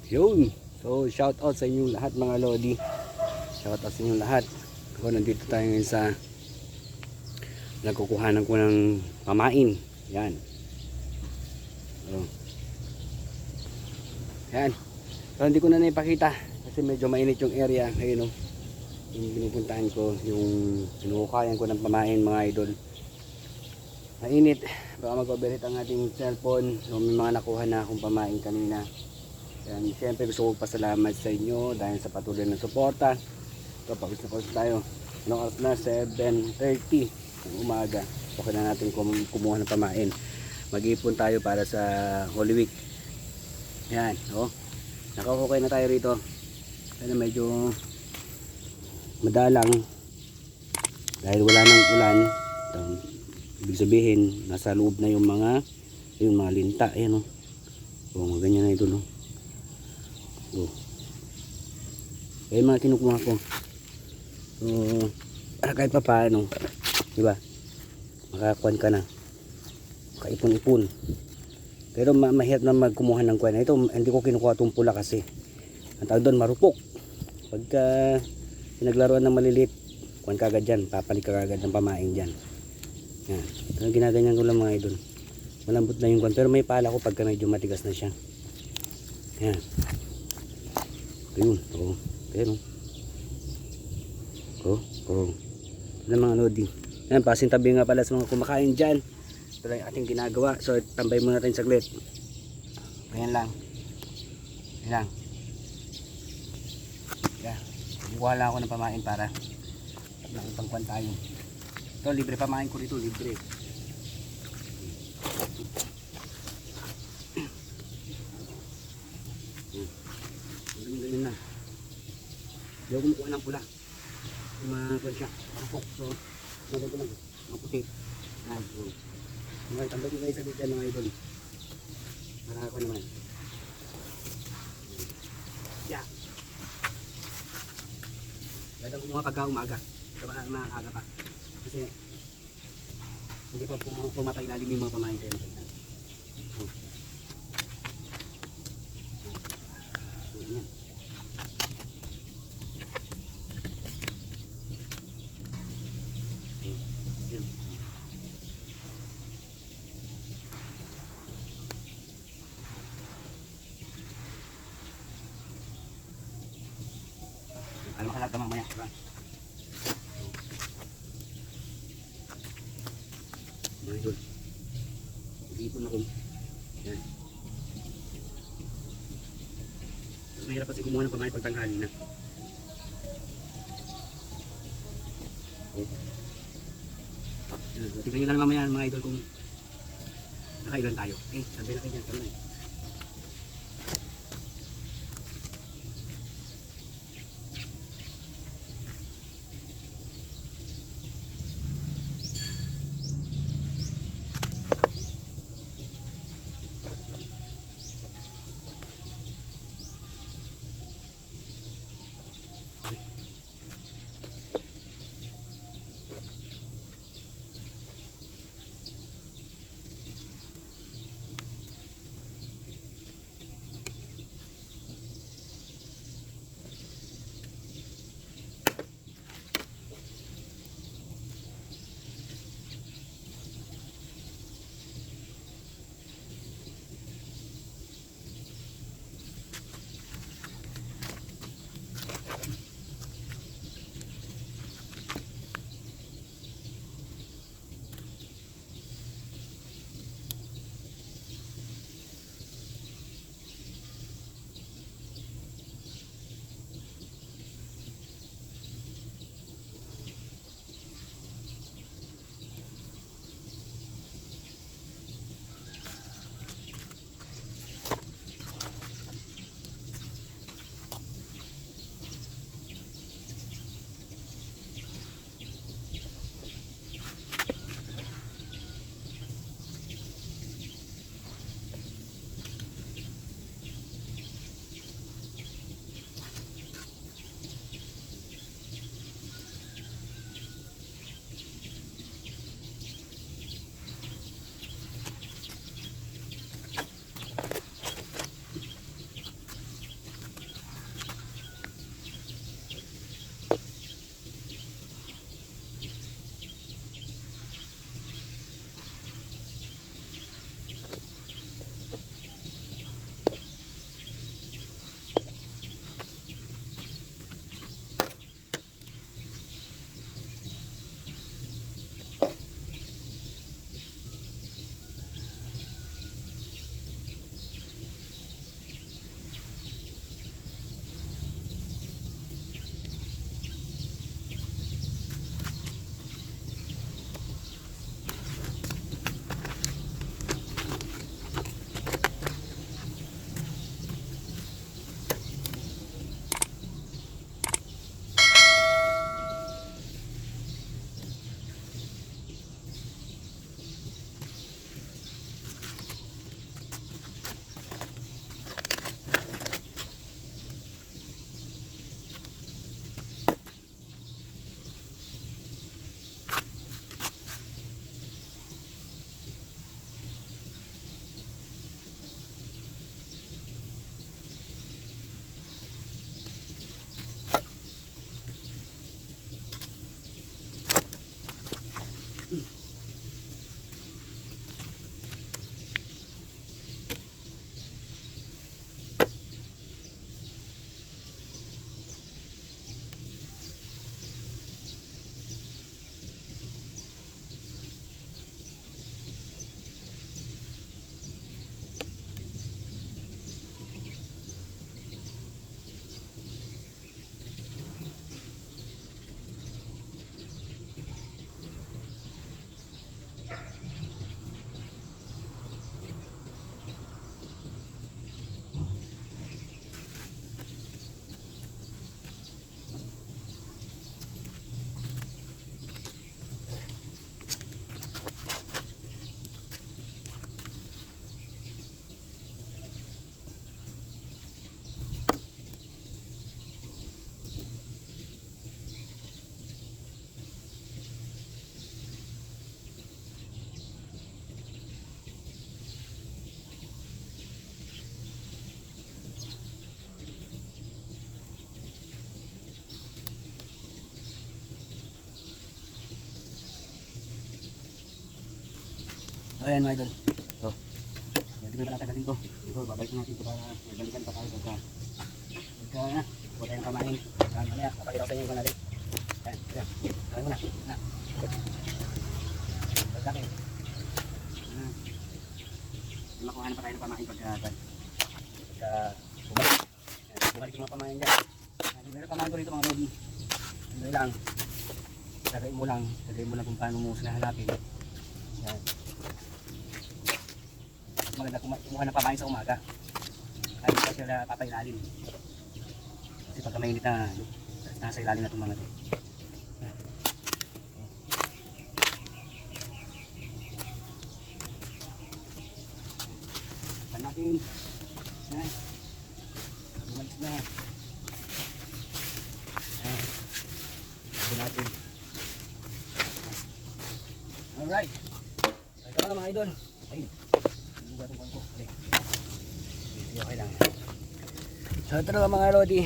Yun. So shout out sa inyong lahat mga lodi. Shout out sa inyong lahat. Ako nandito tayo ngayon sa nagkukuhanan ko ng pamain. Yan. So, yan. So hindi ko na naipakita kasi medyo mainit yung area. Ayun o. Yung pinupuntahan ko, yung sinukukayan ko ng pamain mga idol. Mainit. Baka mag-overheat ang ating cellphone. So may mga nakuha na akong pamain kanina. Yan, siyempre gusto ko pasalamat sa inyo dahil sa patuloy na suporta. So pagod na pagod tayo. Anong oras na? 7:30 ng umaga. Okay na natin kumuha ng pamain. Mag-ipon tayo para sa Holy Week. Yan, oh. Nakahukay na tayo rito. Kaya medyo madalang dahil wala nang ulan. Ibig sabihin nasa loob na yung mga linta. Ayan, oh. Oh, ganyan na ito, no. Oh. Kaya mga kinukuha ko. So, kahit pa paano, diba? Makakuan ka na. Makaipon-ipon. Pero mahirap na magkumuha ng kuwan. Ito, hindi ko kinukuha itong pula kasi. Ang tawag doon, marupok. Pagka pinaglaruan ng maliliit, kuwan kagad dyan. Papalik ka kagad ng pamain dyan. Yan. Pero ginaganyan ko lang mga idol. Malambot na yung kuwan. Pero may pala ko pagka medyo matigas na siya. Yan. Ayun, oh, pero oh, ano mga lodi. Yan, pasintabi nga pala sa mga kumakain dyan. Ito lang yung ating ginagawa. So, tambay muna natin saglit. Ayan lang. Ayan lang. Yan, bukuha lang ako ng pamain para nakipangkuhan tayo. Ito, libre pamain ko dito, libre. Ganyan na. Hindi ako kumukuha ng pula. Kumakuha siya. Marupok. So, maganda lang. Maputi. Ayan. So, tambay ko kayo sa dito mga idol. Para ako naman. Yeah. Ganda kumuha pagka umaga. Diba maaga pa. Kasi hindi pa pumapailalim yung mga pamain kayo. Ayan. Alam ka lang ka mamaya, diba? Mga idol, mag-iipon ako. Yan. Mahirap kasi kumuha ng pamain pag tanghali na. Oh. Tignan nyo lang mamaya mga idol kung nakailan tayo. Sabi na kayo dyan, kami na eh. Ayan mga idol. So, hindi ko natatagasin to. Ito, babalik natin ito para balikan pa tayo pagka na, huwag tayong kamain. Mamaya, papakita ko sa inyo kung natin. Ayan, ayan. Ayan mo na. Pagkakin. Makuha na pa tayo ng pamain pagka bumalik. Bumalik yung mga pamain dyan. Meron pamain ko rito mga lodi. Ano lang. Sagay mo lang kung paano mo sila hanapin. Yan. Maganda kumuha ng pamain sa umaga. Kahit pa sila papailalim. Kasi pagka mainit na nasa ilalim na itong mga ito. Pan natin. Yan. Bumalik na. Yan. Ito natin. Alright. Ito na mga idol. Ayun. Okay lang. So ito na mga lodi.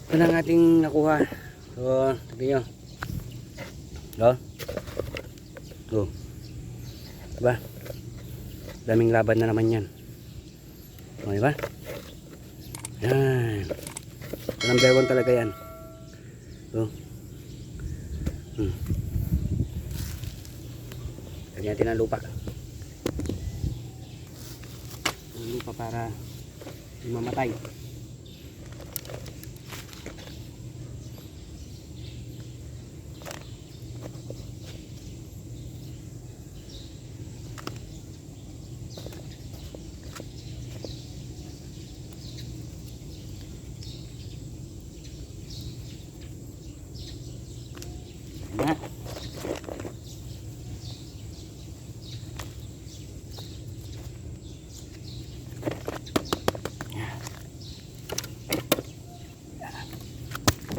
Ito na ang ating nakuha. So tignan nyo. So diba? Daming laban na naman yan. O diba? Yan. So, number 1 talaga yan. So lagyan natin ang lupa. Lupa para hindi mamatay. Na.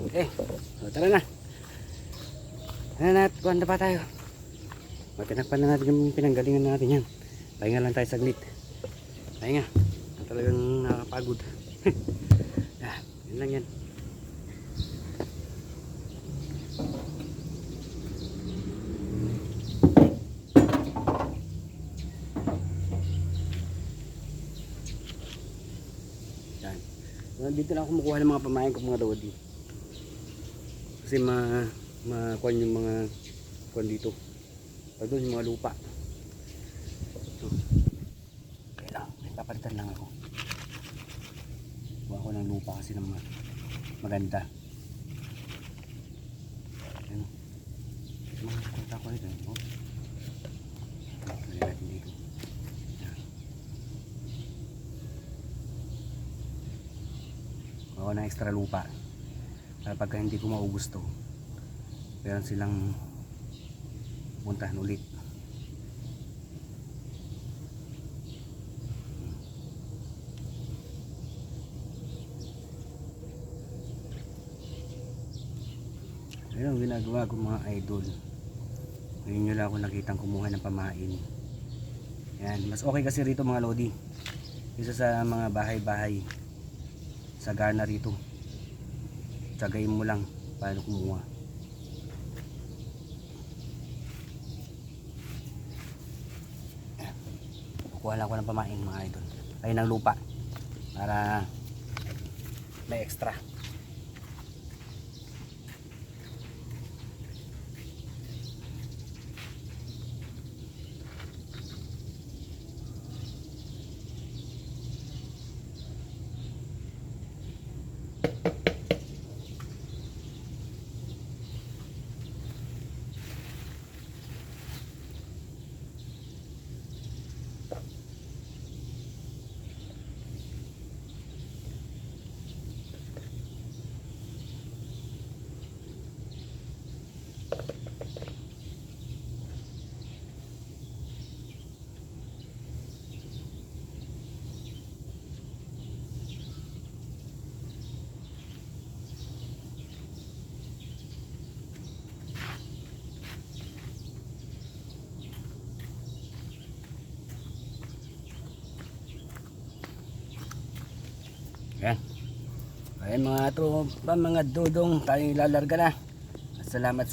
Okay, so, tara na. Ano na, kuhan na pa tayo. Matinakpan na natin yung pinanggalingan natin yan. Pahinga lang tayo saglit. Pahinga. Talagang nakakapagod. Yun lang yan. Yan. So, dito lang ako kumukuha ng mga pamain ko mga lodi. Kasi makuha yung mga kuhan dito. Pag doon yung mga lupa. So, okay lang. Papalitan lang ako. Kuha ko ng lupa kasi ng maganda. Ayan. Makakita ko ito. Lagyan natin dito. Ayan. Kuha ko ng extra lupa. Para pagka hindi ko maubos to, meron silang puntahan ulit. Ayun ang ginagawa ko mga idol. Ngayon nyo lang ako nakitang kumuha ng pamain. Yan, mas okay kasi rito mga lodi kaysa sa mga bahay-bahay. Sagana rito. Tsagayin mo lang paano kumuha. Kukuha lang ako ng pamain mga idol. Ay ng lupa para may extra. Yan. Ayan mga tropa, mga dudong, tayo lalarga na. Salamat